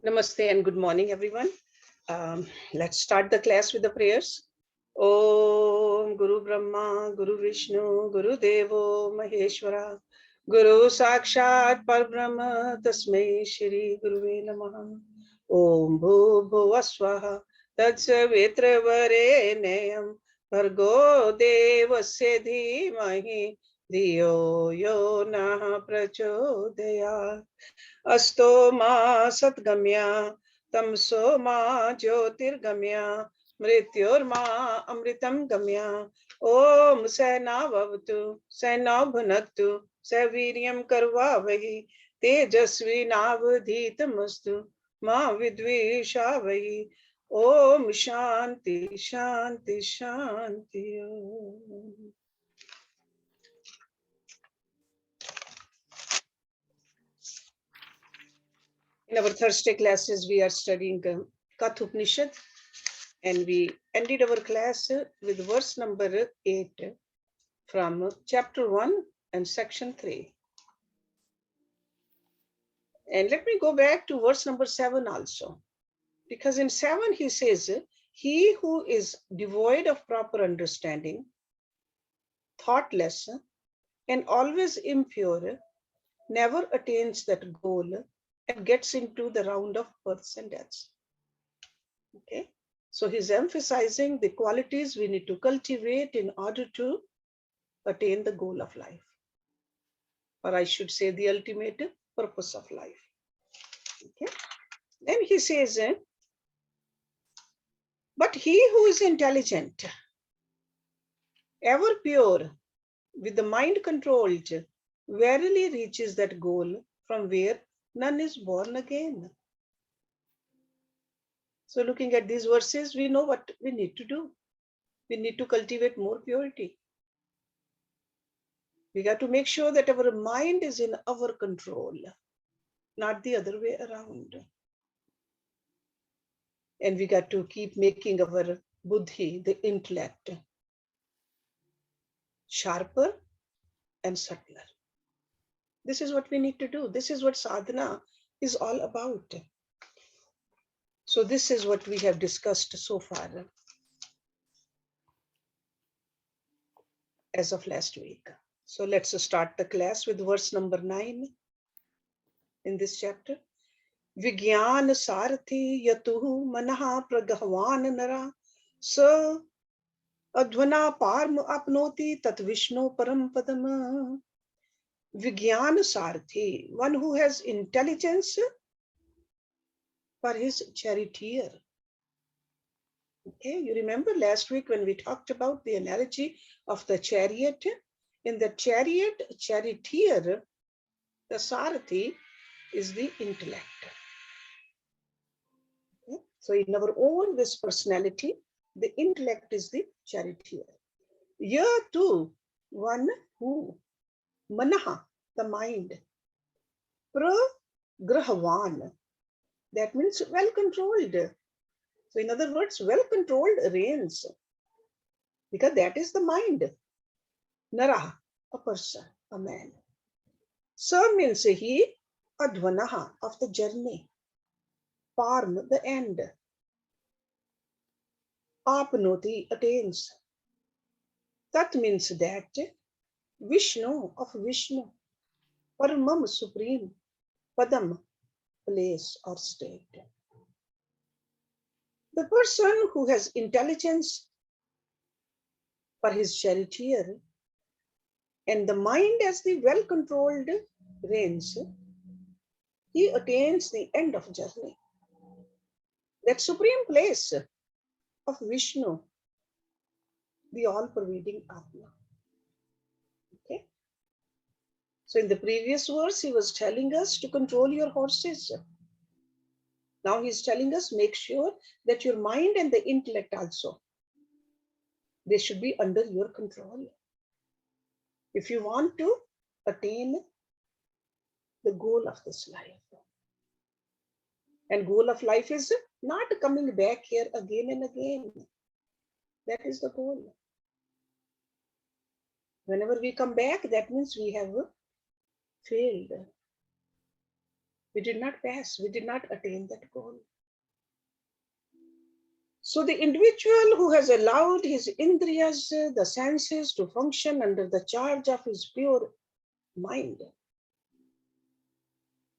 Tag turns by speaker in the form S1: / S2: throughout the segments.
S1: Namaste and good morning, everyone. Let's start the class with the prayers. Om Guru Brahma, Guru Vishnu, Guru Devo Maheshwara, Guru Sakshat Parbrahma, Tasmai Shri Guruve Namaha. Om Bhu Bhuvaswaha, Tatsavitra Varenayam, Bhargo Devasya Dhimahi, Dhiyo Yo Nah Prachodayat. अस्तो मा सद्गम्या तमसो मा ज्योतिर्गम्या मृत्योर्मा अमृतं गम्या ओम सहनावतु सहनौ भुनक्तु सवीर्यं कर्वावहि तेजस्विनावधीतमस्तु मा विद्विषावहि ओम शांति शांति Shanti Om. In our Thursday classes, we are studying Kathopanishad, and we ended our class with verse number 8 from chapter 1 and section 3. And let me go back to verse number 7 also, because in 7 he says, he who is devoid of proper understanding, thoughtless, and always impure, never attains that goal and gets into the round of births and deaths. Okay, so he's emphasizing the qualities we need to cultivate in order to attain the goal of life, or I should say the ultimate purpose of life. Okay, then he says, but he who is intelligent, ever pure, with the mind controlled, verily reaches that goal from where none is born again. So looking at these verses, we know what we need to do. We need to cultivate more purity. We got to make sure that our mind is in our control, not the other way around. And we got to keep making our buddhi, the intellect, sharper and subtler. This is what we need to do. This is what sadhana is all about. So this is what we have discussed so far as of last week. So let's start the class with verse number 9 in this chapter. Vigyan sarthi yatuhu manaha pragahvan nara sa advana parm apnoti tat vishnu param padam. Vigyan sarthi, one who has intelligence for his charioteer. Okay, you remember last week when we talked about the analogy of the chariot? In the chariot, charioteer, the sarathi is the intellect. Okay? So in our own this personality, the intellect is the charioteer. Here too, one who, manaha, the mind, pragrahavan, that means well controlled. So in other words, well controlled reigns, because that is the mind. Nara, a person, a man. Sa means he, advanaha, of the journey. Parm, the end. Apnoti, attains. Tat means that. Vishnu, of Vishnu. Paramam, supreme. Padam, place or state. The person who has intelligence for his charioteer and the mind as the well-controlled reins, he attains the end of journey. That supreme place of Vishnu, the all-pervading Atma. Okay. So in the previous verse, he was telling us to control your horses. Now he's telling us, make sure that your mind and the intellect also, they should be under your control. If you want to attain the goal of this life. And goal of life is not coming back here again and again. That is the goal. Whenever we come back, that means we have failed. We did not pass. We did not attain that goal. So the individual who has allowed his indriyas, the senses, to function under the charge of his pure mind,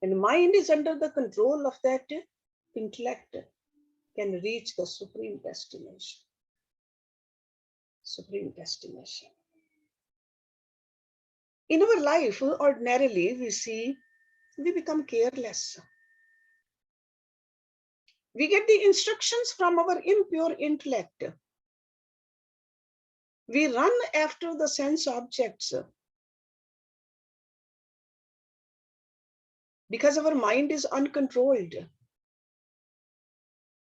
S1: and mind is under the control of that intellect, can reach the supreme destination. Supreme destination. In our life, ordinarily, we see we become careless. We get the instructions from our impure intellect. We run after the sense objects because our mind is uncontrolled.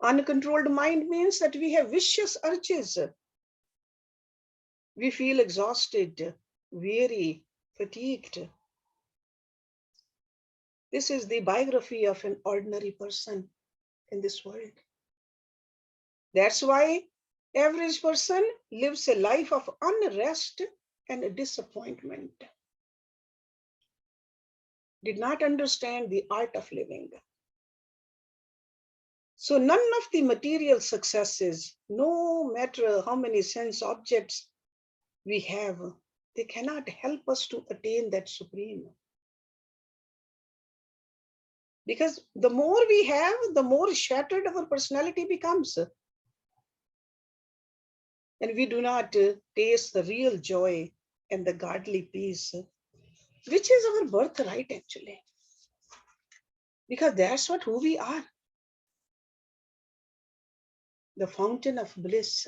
S1: Uncontrolled mind means that we have vicious urges. We feel exhausted, weary, fatigued. This is the biography of an ordinary person in this world. That's why average person lives a life of unrest and disappointment. Did not understand the art of living. So none of the material successes, no matter how many sense objects we have, they cannot help us to attain that supreme. Because the more we have, the more shattered our personality becomes. And we do not taste the real joy and the godly peace, which is our birthright actually. Because that's what who we are. The fountain of bliss,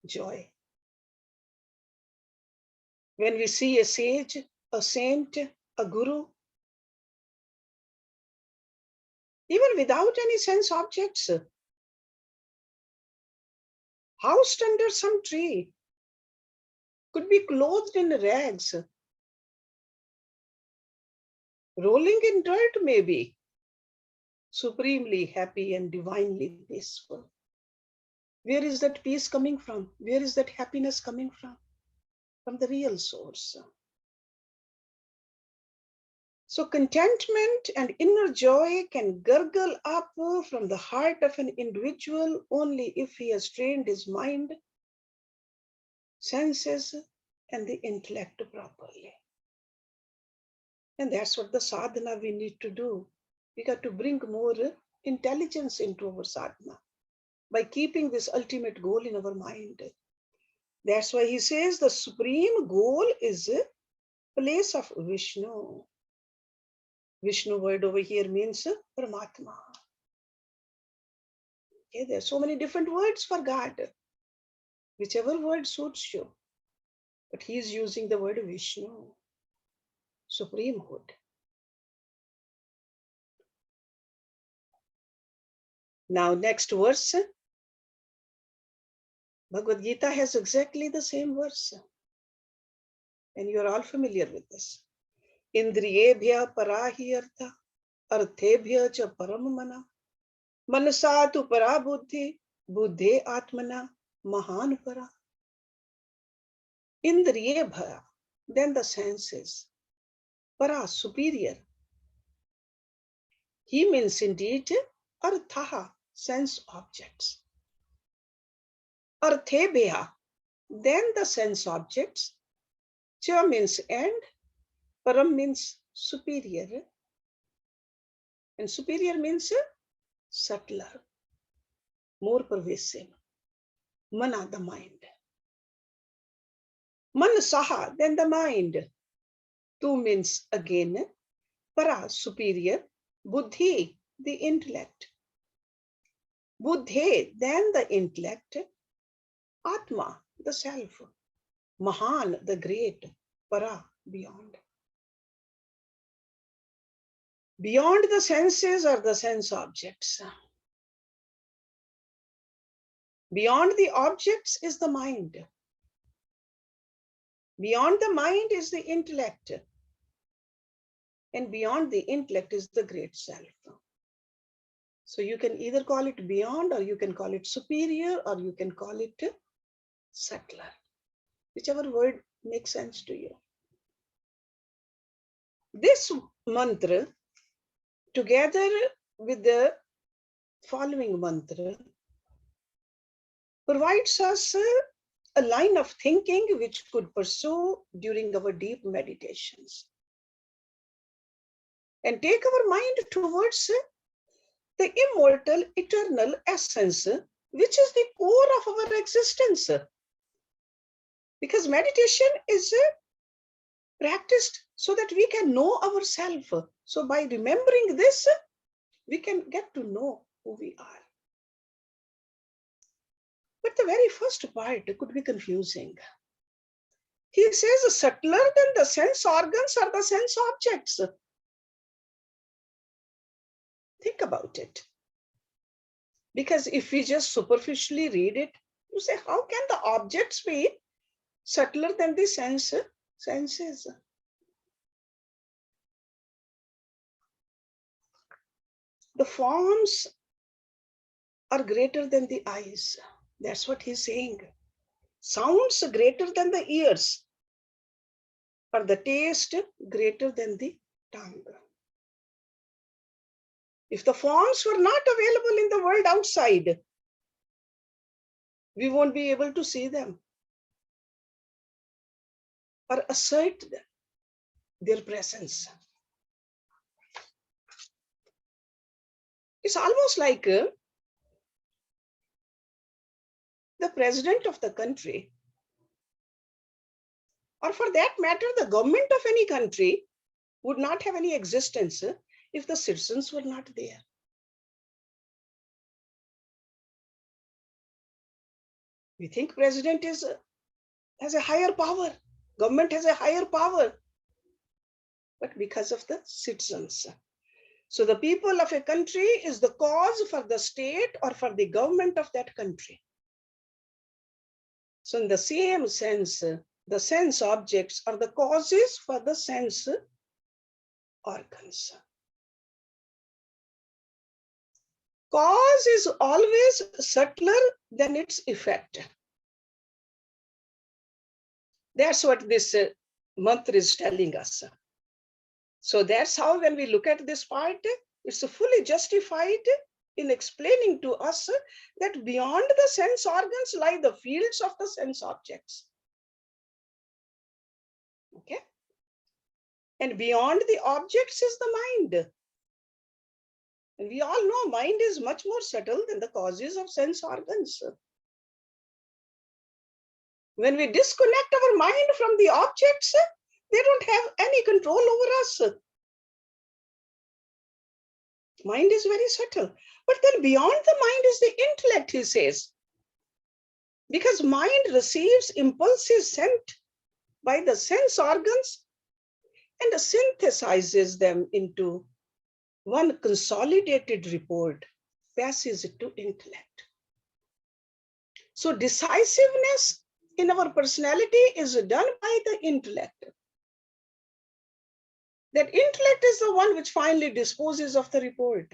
S1: joy. When we see a sage, a saint, a guru, even without any sense objects, housed under some tree, could be clothed in rags, rolling in dirt maybe, supremely happy and divinely peaceful. Where is that peace coming from? Where is that happiness coming from? From the real source. So contentment and inner joy can gurgle up from the heart of an individual only if he has trained his mind, senses, and the intellect properly. And that's what the sadhana we need to do. We got to bring more intelligence into our sadhana by keeping this ultimate goal in our mind. That's why he says the supreme goal is a place of Vishnu. Vishnu word over here means Paramatma. Okay, there are so many different words for God, whichever word suits you. But he is using the word Vishnu, supremehood. Now, next verse. Bhagavad Gita has exactly the same verse. And you are all familiar with this. Indriyebhya parahi artha, arthebhya cha param mana, manasa tu para buddhi, buddhe atmana, mahan para. Indriyebhya, then the senses. Para, superior. He means indeed artha, sense objects. Arthebhya, then the sense objects. Cha means and, param means superior. And superior means subtler, more pervasive. Mana, the mind. Manasaha, then the mind. Tu means again, para, superior. Buddhi, the intellect. Buddhe, then the intellect. Atma, the self. Mahan, the great. Para, beyond. Beyond the senses are the sense objects. Beyond the objects is the mind. Beyond the mind is the intellect. And beyond the intellect is the great self. So you can either call it beyond, or you can call it superior, or you can call it subtler. Whichever word makes sense to you. This mantra together with the following mantra, provides us a line of thinking which could pursue during our deep meditations and take our mind towards the immortal, eternal essence, which is the core of our existence. Because meditation is practiced so that we can know ourselves. So by remembering this, we can get to know who we are. But the very first part could be confusing. He says, subtler than the sense organs are the sense objects. Think about it. Because if we just superficially read it, you say, how can the objects be subtler than the senses? The forms are greater than the eyes. That's what he's saying. Sounds greater than the ears, or the taste greater than the tongue. If the forms were not available in the world outside, we won't be able to see them or assert their presence. It's almost like the president of the country, or for that matter, the government of any country, would not have any existence if the citizens were not there. We think president has a higher power, government has a higher power, but because of the citizens. So the people of a country is the cause for the state or for the government of that country. So in the same sense, the sense objects are the causes for the sense organs. Cause is always subtler than its effect. That's what this mantra is telling us. So that's how when we look at this part, it's fully justified in explaining to us that beyond the sense organs lie the fields of the sense objects. Okay? And beyond the objects is the mind. And we all know mind is much more subtle than the causes of sense organs. When we disconnect our mind from the objects, they don't have any control over us. Mind is very subtle. But then beyond the mind is the intellect, he says. Because mind receives impulses sent by the sense organs and synthesizes them into one consolidated report, passes it to intellect. So decisiveness in our personality is done by the intellect. That intellect is the one which finally disposes of the report.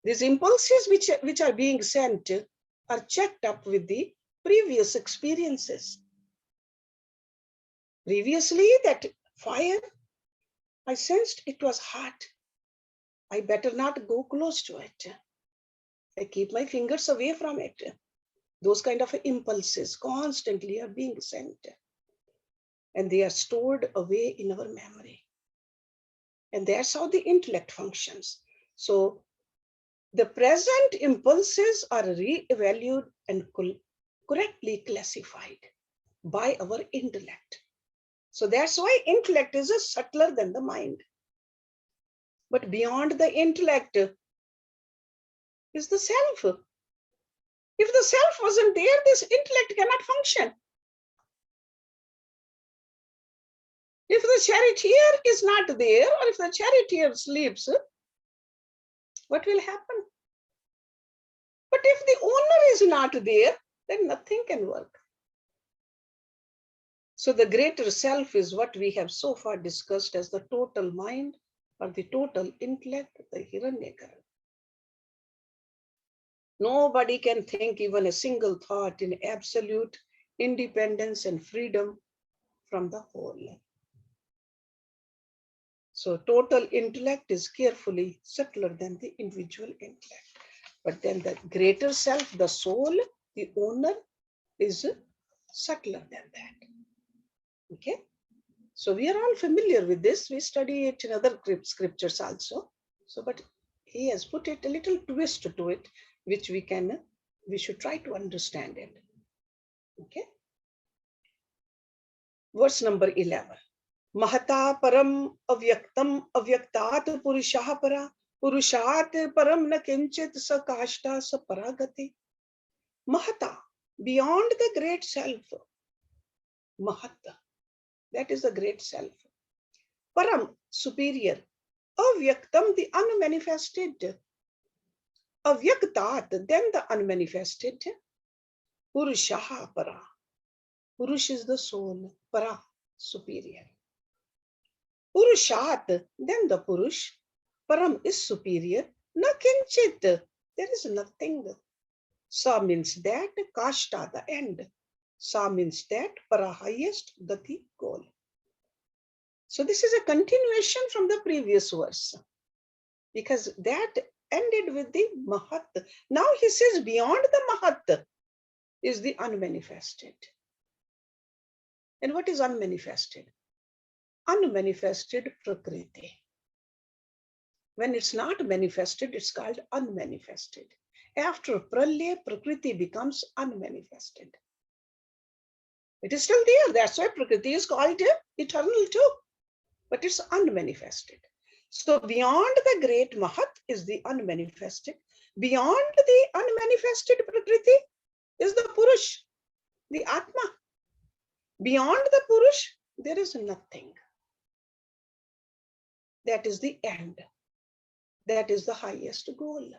S1: These impulses which are being sent are checked up with the previous experiences. Previously, that fire, I sensed it was hot. I better not go close to it. I keep my fingers away from it. Those kind of impulses constantly are being sent. And they are stored away in our memory. And that's how the intellect functions. So the present impulses are re-evaluated and correctly classified by our intellect. So that's why intellect is subtler than the mind. But beyond the intellect is the self. If the self wasn't there, this intellect cannot function. If the charioteer is not there, or if the charioteer sleeps, what will happen? But if the owner is not there, then nothing can work. So the greater self is what we have so far discussed as the total mind or the total intellect, the Hiranyagarbha. Nobody can think even a single thought in absolute independence and freedom from the whole. So total intellect is carefully subtler than the individual intellect. But then the greater self, the soul, the owner, is subtler than that. Okay. So we are all familiar with this. We study it in other scriptures also. So, but he has put it a little twist to it, which we should try to understand it. Okay. Verse number 11. Mahata param avyaktam avyaktat purushah para purushat param na kinchit sakashta saparagati. Mahata, beyond the great self. Mahata, that is the great self. Param, superior. Avyaktam, the unmanifested. Avyaktat, then the unmanifested. Purushaha para. Purush is the soul. Para, superior. Purushat, then the Purush. Param is superior. Na kinchit, there is nothing. Sa means that, kashta, the end. Sa means that, para, highest, gati, goal. So this is a continuation from the previous verse, because that ended with the mahat. Now he says beyond the mahat is the unmanifested. And what is unmanifested? Unmanifested prakriti. When it's not manifested, it's called unmanifested. After pralaya, prakriti becomes unmanifested. It is still there. That's why prakriti is called eternal too. But it's unmanifested. So beyond the great mahat is the unmanifested. Beyond the unmanifested prakriti is the purush, the atma. Beyond the purush, there is nothing. That is the end. That is the highest goal.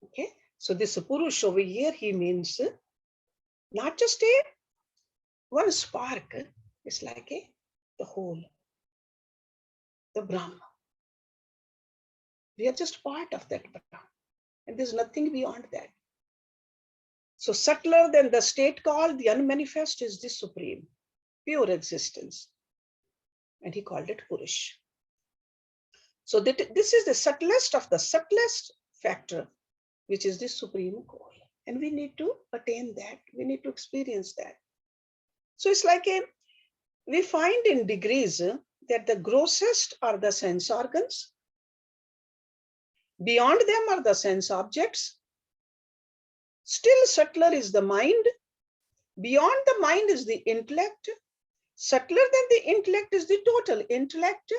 S1: Okay. So this purush over here, he means not just one spark. It's like the whole, the Brahma. We are just part of that Brahma. And there's nothing beyond that. So subtler than the state called the unmanifest is the supreme, pure existence. And he called it Purush. So this is the subtlest of the subtlest factor, which is the supreme goal. And we need to attain that. We need to experience that. So it's like we find in degrees that the grossest are the sense organs. Beyond them are the sense objects. Still subtler is the mind. Beyond the mind is the intellect. Subtler than the intellect is the total intellect,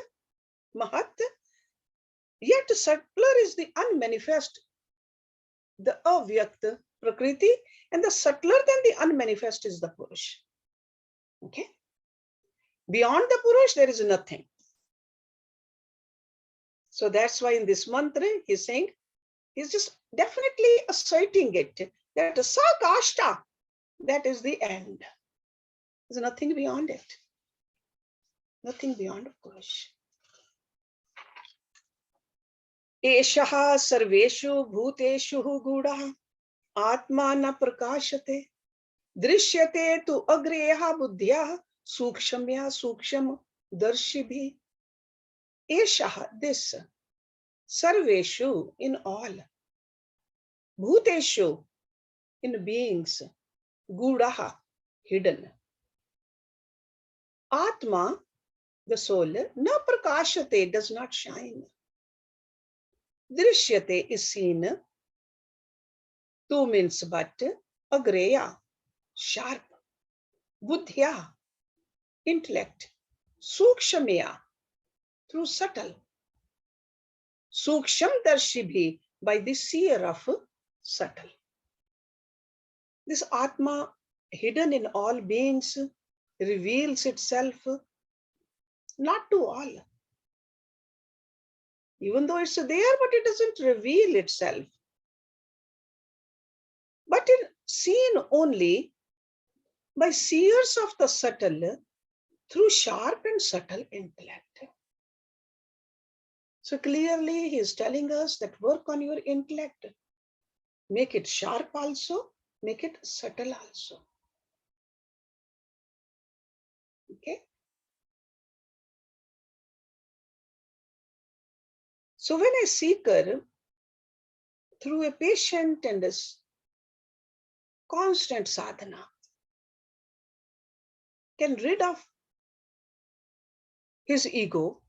S1: Mahat. Yet subtler is the unmanifest, the avyakt, Prakriti, and the subtler than the unmanifest is the Purush. Okay? Beyond the Purush, there is nothing. So that's why in this mantra, he's saying, he's just definitely asserting it, that Sakashta, that is the end. There's nothing beyond it. Nothing beyond Purush. Eshaha sarveshu bhuteshu gudha atma na prakashate drishyate tu agreha buddhya sukshamya suksham darshibhi. Eshaha, this, sarveshu, in all, bhuteshu, in beings, gudaha, hidden. Atma, the soul, na prakashate, does not shine. Drishyate is seen. Tu means but. Agreya, sharp. Buddhya, intellect. Sukshamya, through subtle. Suksham darshibhi, by the seer of subtle. This Atma, hidden in all beings, reveals itself not to all. Even though it's there, but it doesn't reveal itself. But seen only by seers of the subtle through sharp and subtle intellect. So clearly he is telling us that work on your intellect. Make it sharp also, make it subtle also. Okay? So when a seeker, through a patient and a constant sadhana, can rid of his ego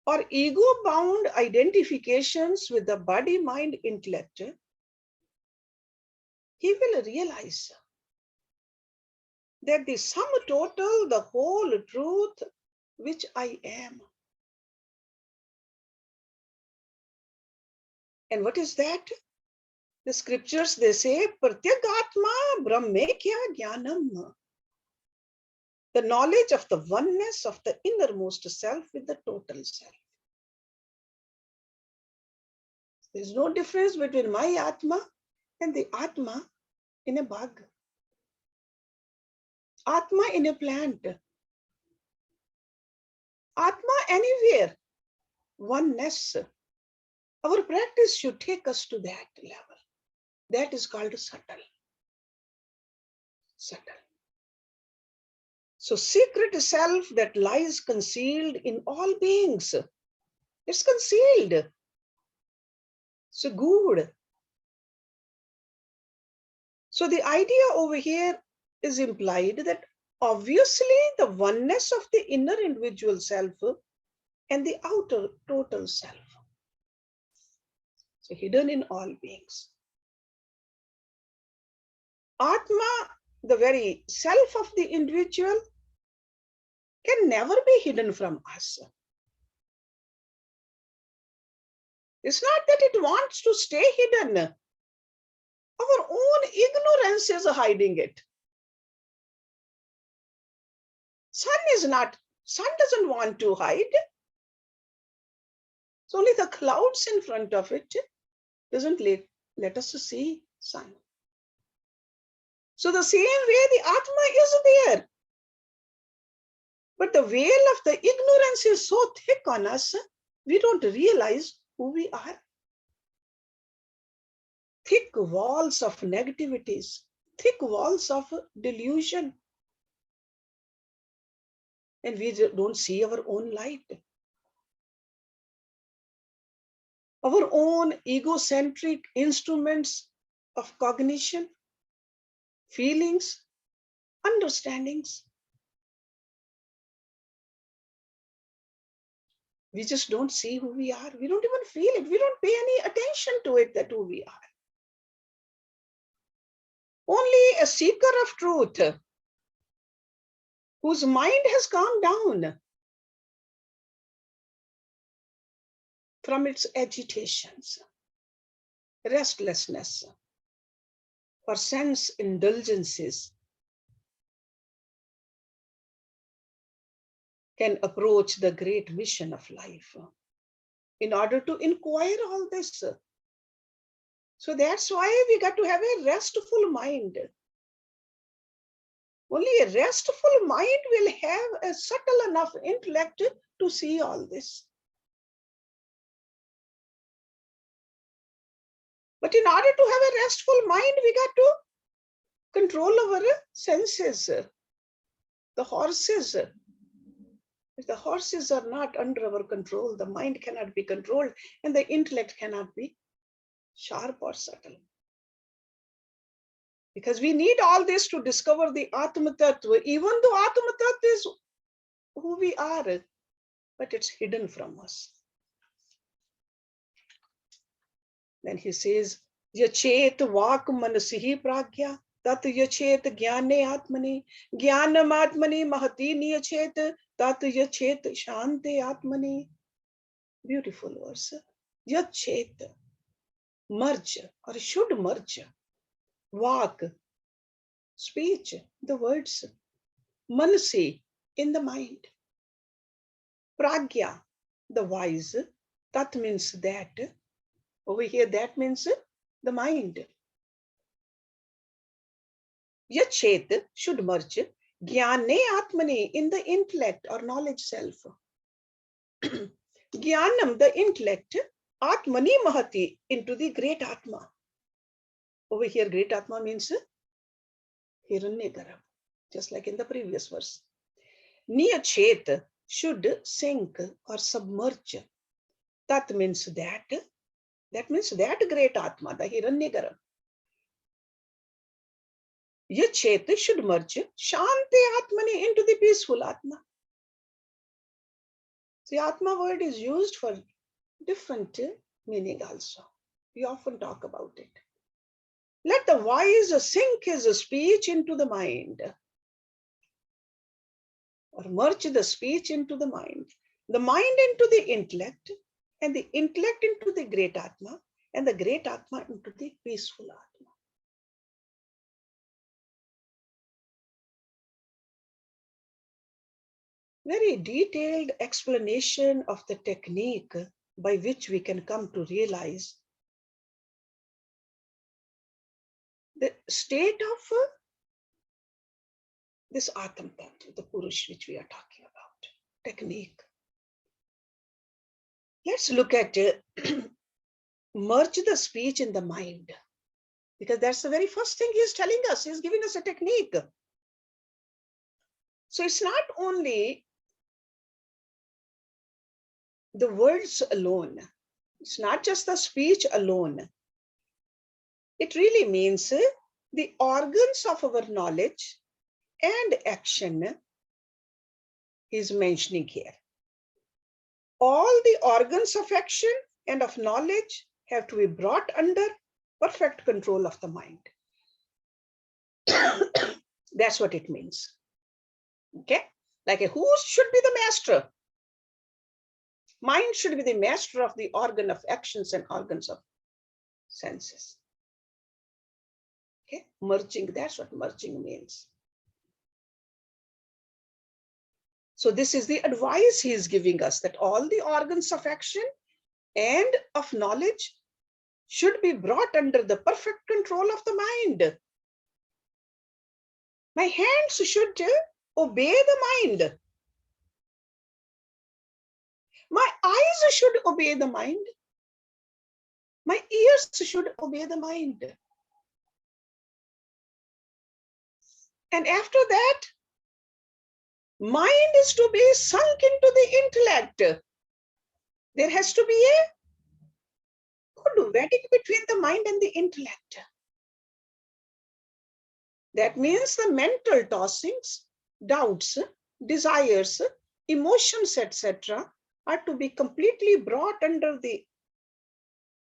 S1: or ego-bound identifications with the body, mind, intellect, he will realize that the sum total, the whole truth, which I am. And what is that? The scriptures, they say, Pratyagatma Brahmekya Jnanam. The knowledge of the oneness of the innermost self with the total self. There is no difference between my Atma and the Atma in a bug. Atma in a plant. Atma anywhere. Oneness. Our practice should take us to that level. That is called subtle. Subtle. So secret self that lies concealed in all beings. It's concealed. So good. So the idea over here is implied that obviously the oneness of the inner individual self and the outer total self. So hidden in all beings. Atma, the very self of the individual, can never be hidden from us. It's not that it wants to stay hidden. Our own ignorance is hiding it. Sun doesn't want to hide. It's only the clouds in front of it doesn't let us see sun. So the same way the Atma is there. But the veil of the ignorance is so thick on us, we don't realize who we are. Thick walls of negativities, thick walls of delusion. And we don't see our own light. Our own egocentric instruments of cognition, feelings, understandings. We just don't see who we are. We don't even feel it. We don't pay any attention to it, that who we are. Only a seeker of truth, whose mind has calmed down from its agitations, restlessness, or sense indulgences, can approach the great mission of life in order to inquire all this. So that's why we got to have a restful mind. Only a restful mind will have a subtle enough intellect to see all this. But in order to have a restful mind, we got to control our senses. The horses. If the horses are not under our control, the mind cannot be controlled and the intellect cannot be sharp or subtle. Because we need all this to discover the Atma Tattva, even though Atma Tattva is who we are, but it's hidden from us. Then he says, Yachet Vak Manasihi Pragya, Tat Yachet Gyane Atmani, Gyanam Atmani Mahati Niyachet, Tat Yachet Shante Atmani. Beautiful verse. Yachet, merge or should merge. Vak, speech, the words. Manasi, in the mind. Pragya, the wise. Tat means that. Over here, that means the mind. Yachet should merge. Gyane Atmani, in the intellect or knowledge self. Gyanam, the intellect. Atmani Mahati, into the great Atma. Over here, great Atma means Hiranyagarbha, just like in the previous verse. Niyachet should sink or submerge. Tat means that. That means that great Atma, the Hiranyagaram. Yachet should merge Shanti Atmani into the peaceful Atma. The Atma word is used for different meaning also. We often talk about it. Let the wise sink his speech into the mind, or merge the speech into the mind into the intellect, and the intellect into the great Atma, and the great Atma into the peaceful Atma. Very detailed explanation of the technique by which we can come to realize the state of this Atma Tattva, the Purush which we are talking about, technique. Let's look at merge the speech in the mind, because that's the very first thing he's telling us. He's giving us a technique. So it's not only the words alone. It's not just the speech alone. It really means the organs of our knowledge and action he's mentioning here. All the organs of action and of knowledge have to be brought under perfect control of the mind. That's what it means. Okay? Like who should be the master? Mind should be the master of the organ of actions and organs of senses. Okay? Merging, that's what merging means. So this is the advice he is giving us, that all the organs of action and of knowledge should be brought under the perfect control of the mind. My hands should obey the mind. My eyes should obey the mind. My ears should obey the mind. And after that, mind is to be sunk into the intellect. There has to be a good wedding between the mind and the intellect. That means the mental tossings, doubts, desires, emotions, etc., are to be completely brought under the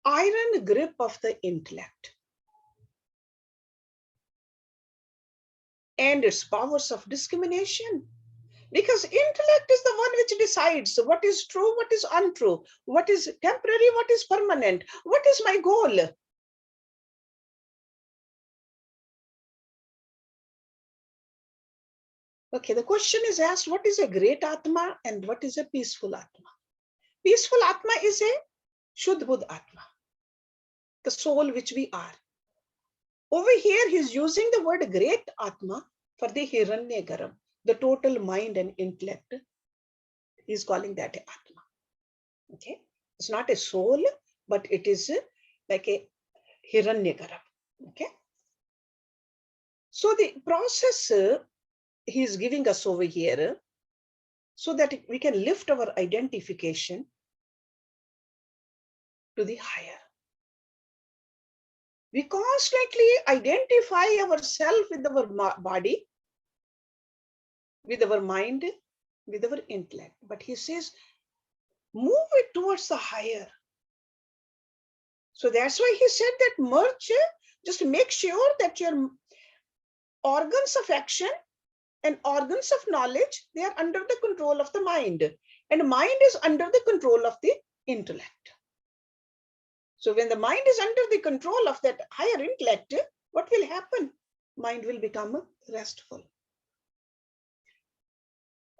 S1: iron grip of the intellect and its powers of discrimination. Because intellect is the one which decides what is true, what is untrue, what is temporary, what is permanent, what is my goal. Okay, the question is asked, what is a great Atma and what is a peaceful Atma? Peaceful Atma is a Shuddh Buddh Atma, the soul which we are. Over here, he's using the word great Atma for the Hiranyagaram, the total mind and intellect. He's calling that Atma. Okay, it's not a soul, but it is like a Hiranyagaram. Okay, so the process he's giving us over here, so that we can lift our identification to the higher. We constantly identify ourselves with our body, with our mind, with our intellect. But he says, move it towards the higher. So that's why he said that merge, just make sure that your organs of action and organs of knowledge, they are under the control of the mind. And mind is under the control of the intellect. So when the mind is under the control of that higher intellect, what will happen? Mind will become restful.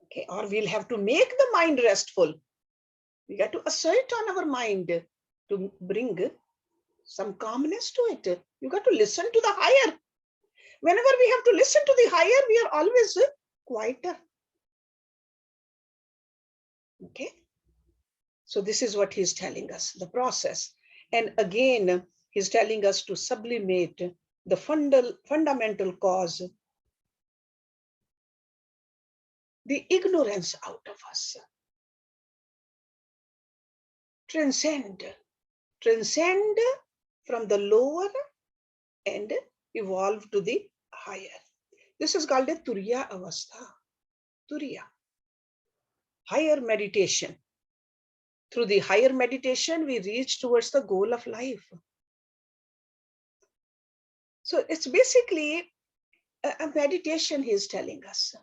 S1: Okay, or we'll have to make the mind restful. We got to assert on our mind to bring some calmness to it. You got to listen to the higher. Whenever we have to listen to the higher, we are always quieter. Okay, so this is what he's telling us, the process. And again, he's telling us to sublimate the fundamental cause, the ignorance out of us, transcend from the lower and evolve to the higher. This is called a Turiya Avastha. Turiya. Higher meditation. Through the higher meditation, we reach towards the goal of life. So it's basically a meditation he is telling us.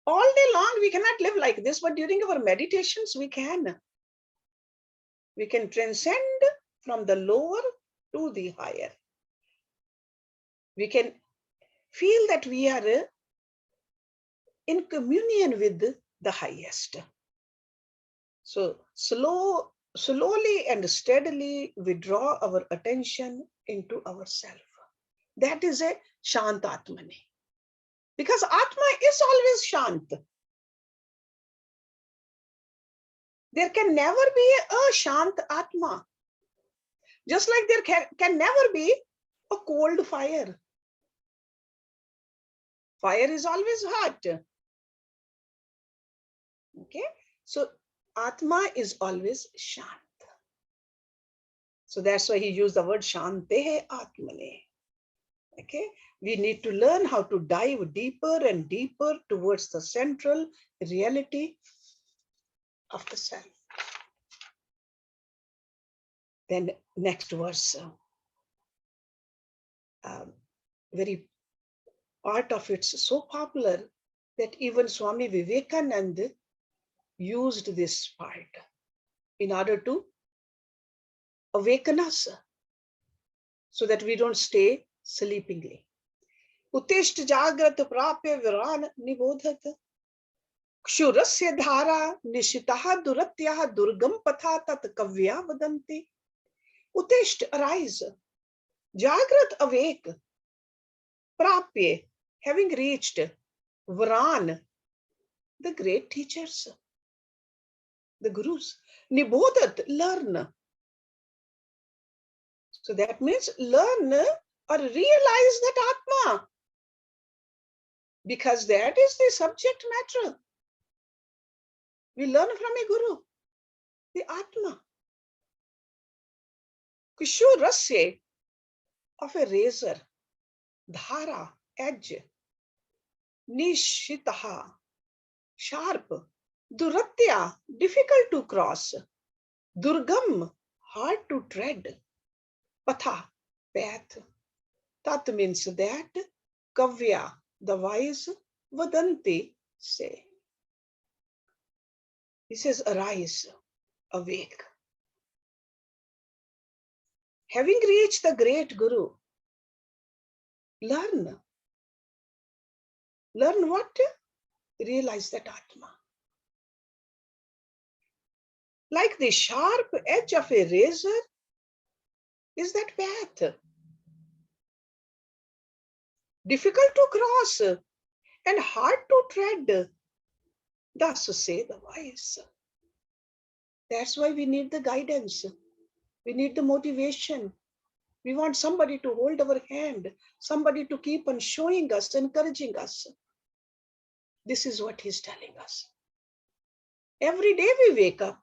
S1: All day long, we cannot live like this, but during our meditations, we can. We can transcend from the lower to the higher. We can feel that we are in communion with the highest. So slowly and steadily withdraw our attention into ourselves. That is a Shant Atmane. Because Atma is always Shant. There can never be a Shant Atma. Just like there can never be a cold fire. Fire is always hot. Okay, so Atma is always Shant. So that's why he used the word Shantehe Atmane. Okay, we need to learn how to dive deeper and deeper towards the central reality of the self. Then next verse, very part of it's so popular that even Swami Vivekananda used this part in order to awaken us so that we don't stay sleepingly. Utishta jagrat prapya viran nibodhat kshurasya dhara nishitaha duratyaha durgam patha tat kavya vadanti. Utishta, arise. Jagrat, awake. Prapya, having reached. Varan, the great teachers, the gurus. Nibodhat, learn. So that means learn or realize that Atma. Because that is the subject matter. We learn from a guru, the Atma. Kishurasya, of a razor. Dhara, edge. Nishitaha, sharp. Duratya, difficult to cross. Durgam, hard to tread. Patha, path. Tat means that. Kavya, the wise. Vadanti, say. He says, arise, awake. Having reached the great Guru, learn. Learn what? Realize that Atma. Like the sharp edge of a razor is that path. Difficult to cross and hard to tread. Thus say the wise. That's why we need the guidance. We need the motivation. We want somebody to hold our hand, somebody to keep on showing us, encouraging us. This is what he's telling us. Every day we wake up,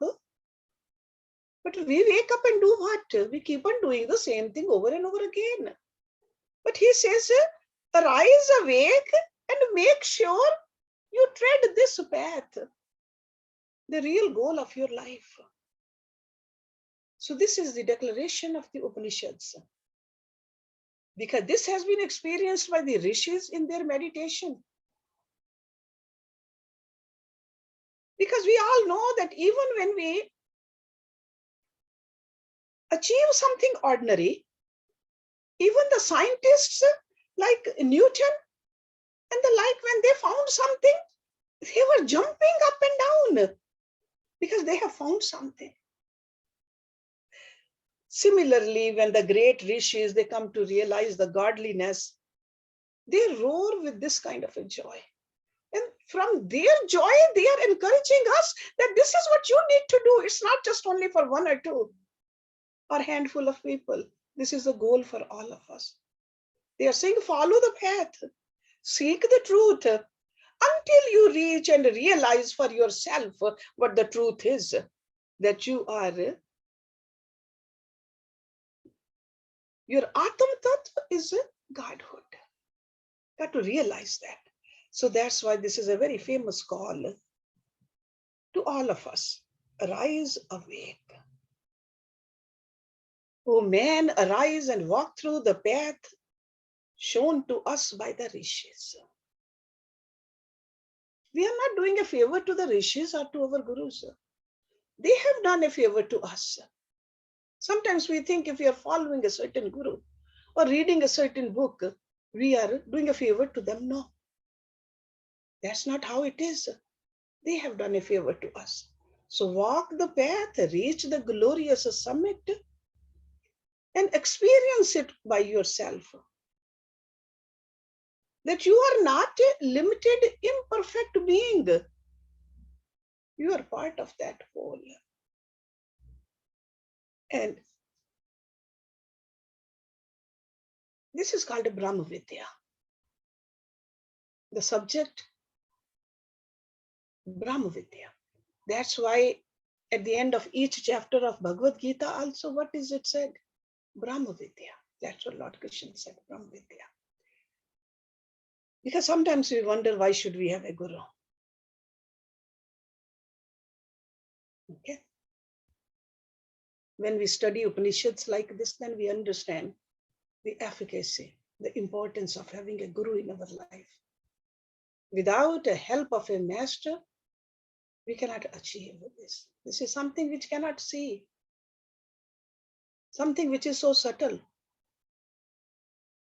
S1: but we wake up and do what? We keep on doing the same thing over and over again. But he says, arise, awake, and make sure you tread this path, the real goal of your life. So this is the declaration of the Upanishads. Because this has been experienced by the rishis in their meditation. Because we all know that even when we achieve something ordinary, even the scientists like Newton and the like, when they found something, they were jumping up and down because they have found something. Similarly, when the great rishis, they come to realize the godliness, they roar with this kind of a joy. And from their joy, they are encouraging us that this is what you need to do. It's not just only for one or two or handful of people. This is the goal for all of us. They are saying, follow the path, seek the truth until you reach and realize for yourself what the truth is. that you are, your Atam Tattva is Godhood. Got to realize that. So that's why this is a very famous call to all of us. Arise, awake. O man, arise and walk through the path shown to us by the rishis. We are not doing a favor to the rishis or to our gurus. They have done a favor to us. Sometimes we think if we are following a certain guru or reading a certain book, we are doing a favor to them. No, that's not how it is. They have done a favor to us. So walk the path, reach the glorious summit, and experience it by yourself. That you are not a limited, imperfect being. You are part of that whole. And this is called a Brahma Vidya. The subject, Brahma Vidya. That's why at the end of each chapter of Bhagavad Gita also, what is it said? Brahma Vidya. That's what Lord Krishna said, Brahma Vidya. Because sometimes we wonder, why should we have a guru? Okay. When we study Upanishads like this, then we understand the efficacy, the importance of having a guru in our life. Without the help of a master, we cannot achieve this. This is something which cannot see, something which is so subtle.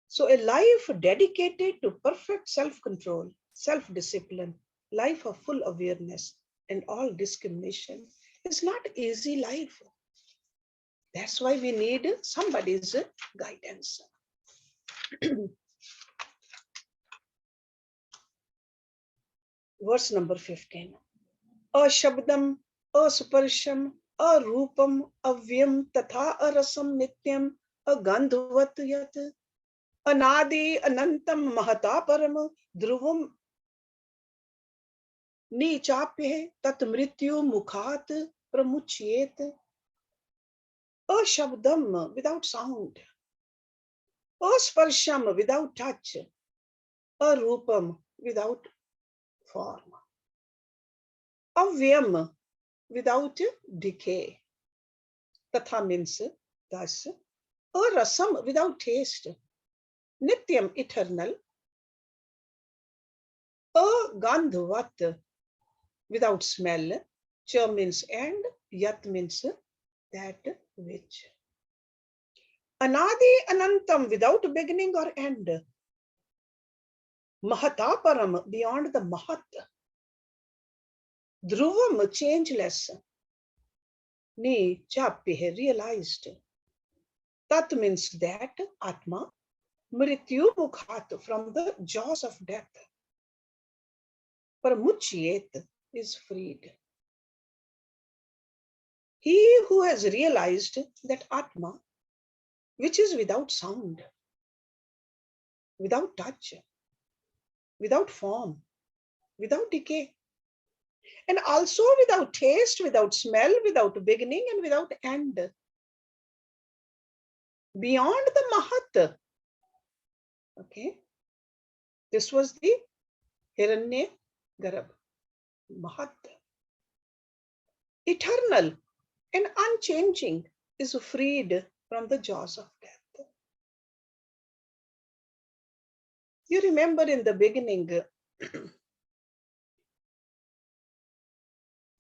S1: So a life dedicated to perfect self-control, self-discipline, life of full awareness and all discrimination is not easy life. That's why we need somebody's guidance. Verse number 15. Ashabdam, asparsham, arupam, avyam, tatha arasam nityam, agandhvat yat, anadi anantam mahata param, dhruvam nichapye tat mrityu mukhat pramuchyet. Ashabdam, without sound. Asparsham, without touch. Arupam, without form. Avyam, without decay. Tatha means thus. Arasam, without taste. Nityam, eternal. Agandhvat, without smell. Cha means and. Yat means that which. Anadi anantam, without beginning or end. Mahataparam, beyond the Mahat. Dhruvam, changeless. Ni chapye, realized. Tat means that, Atma. Mrityu mukhat, from the jaws of death. Paramuchyet, is freed. He who has realized that Atma, which is without sound, without touch, without form, without decay, and also without taste, without smell, without beginning, and without end. Beyond the Mahat. Okay. This was the Hiranya Garab. Mahat. Eternal and unchanging, is freed from the jaws of death. You remember in the beginning, the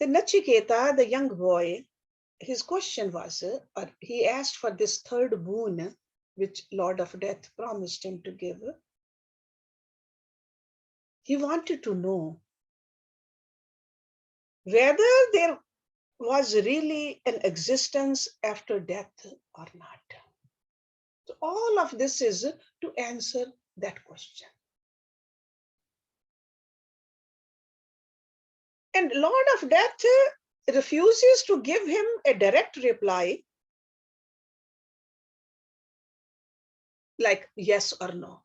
S1: Nachiketa, the young boy, his question was, he asked for this third boon, which Lord of Death promised him to give. He wanted to know whether there was really an existence after death or not. So all of this is to answer that question. And Lord of Death refuses to give him a direct reply like yes or no.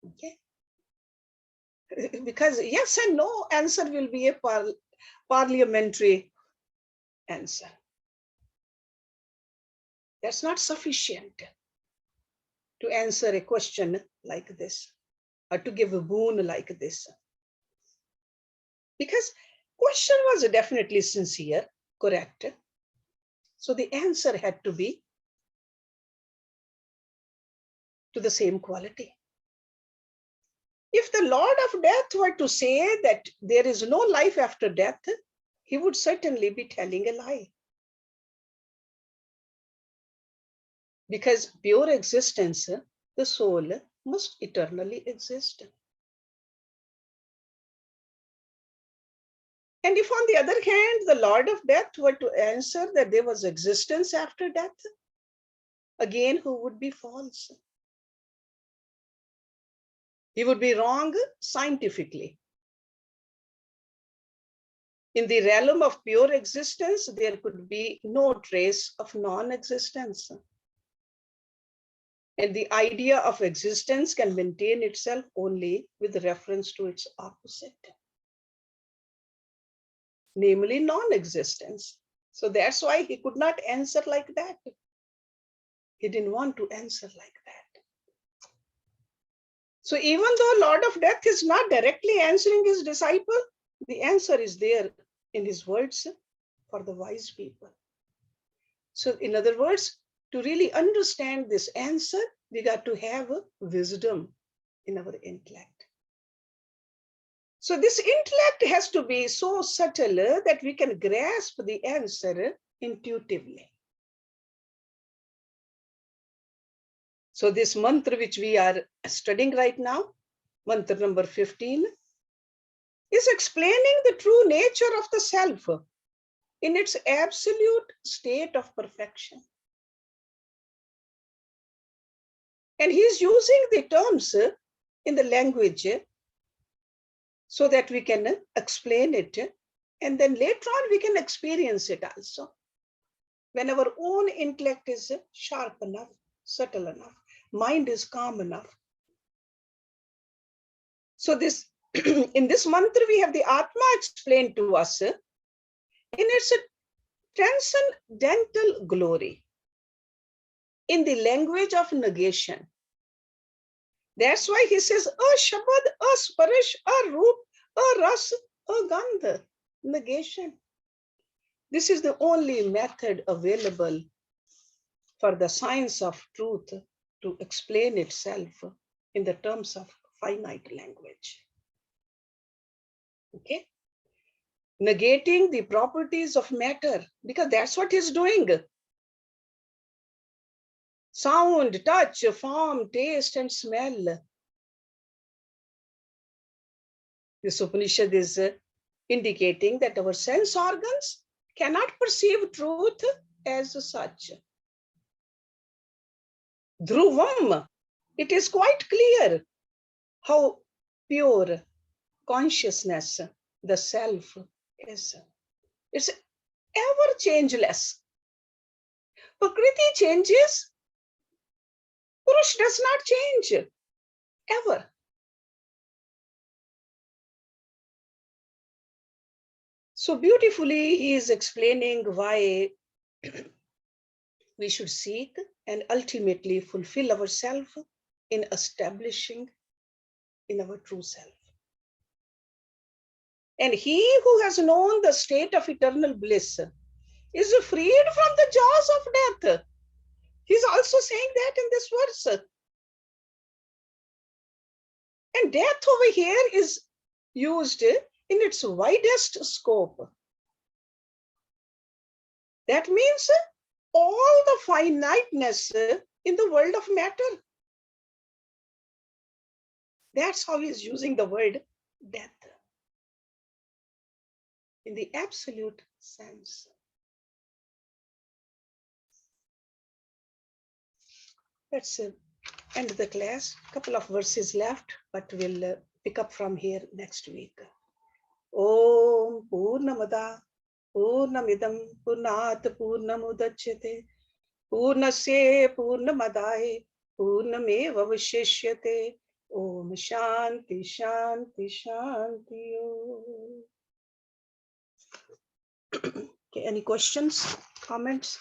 S1: Okay. Because yes and no answer will be a parliamentary answer. That's not sufficient to answer a question like this, or to give a boon like this. Because question was definitely sincere, correct. So the answer had to be to the same quality. If the Lord of Death were to say that there is no life after death, he would certainly be telling a lie. Because pure existence, the soul must eternally exist. And if on the other hand, the Lord of Death were to answer that there was existence after death, again, who would be false? He would be wrong scientifically. In the realm of pure existence, there could be no trace of non-existence. And the idea of existence can maintain itself only with reference to its opposite, namely non-existence. So that's why he could not answer like that. He didn't want to answer like that. So even though Lord of Death is not directly answering his disciple, the answer is there in his words for the wise people. So in other words, to really understand this answer, we got to have wisdom in our intellect. So this intellect has to be so subtle that we can grasp the answer intuitively. So this mantra which we are studying right now, mantra number 15, is explaining the true nature of the self in its absolute state of perfection. And he's using the terms in the language so that we can explain it. And then later on, we can experience it also. When our own intellect is sharp enough, subtle enough, mind is calm enough. So this in this mantra, we have the Atma explained to us in its transcendental glory, in the language of negation. That's why he says, a shabad, a sparish, a roop, a ras, a gandha, negation. This is the only method available for the science of truth to explain itself in the terms of finite language. Okay? Negating the properties of matter, because that's what he's doing. Sound, touch, form, taste, and smell. This Upanishad is indicating that our sense organs cannot perceive truth as such. Dhruvam, it is quite clear how pure consciousness, the self, is. It's ever changeless. Prakriti changes, Purush does not change, ever. So beautifully, he is explaining why we should seek and ultimately fulfill ourselves in establishing in our true self. And he who has known the state of eternal bliss is freed from the jaws of death. He's also saying that in this verse. And death over here is used in its widest scope. That means all the finiteness in the world of matter. That's how he's using the word death in the absolute sense. Let's end the class. A couple of verses left, but we'll pick up from here next week. Om Purnamada Purnamidam Purnat Purnamudachyate Purnasya Purnamadaye Purnameva Vashishyate Om Shanti Shanti Shanti Om. Okay, any questions, comments?